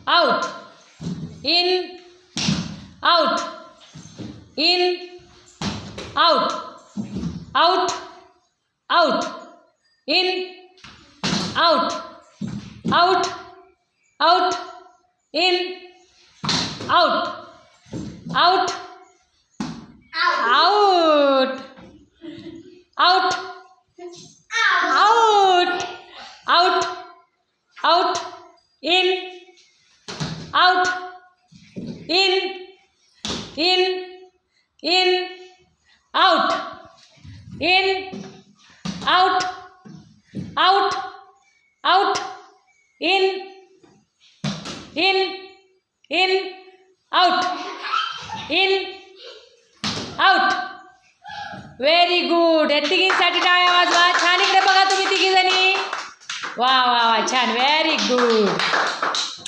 out, in, out, in, out, out, out, in, out, out, out, in, out, out, out, out, out, out, out, in, out, in, out, in, out, out, out, in, out, out. Very good. या तिघींसाठी टाळ्या वाजवा. छान. इकडे बघा तुम्ही तिघी जणी. वा वा वा छान. Very good.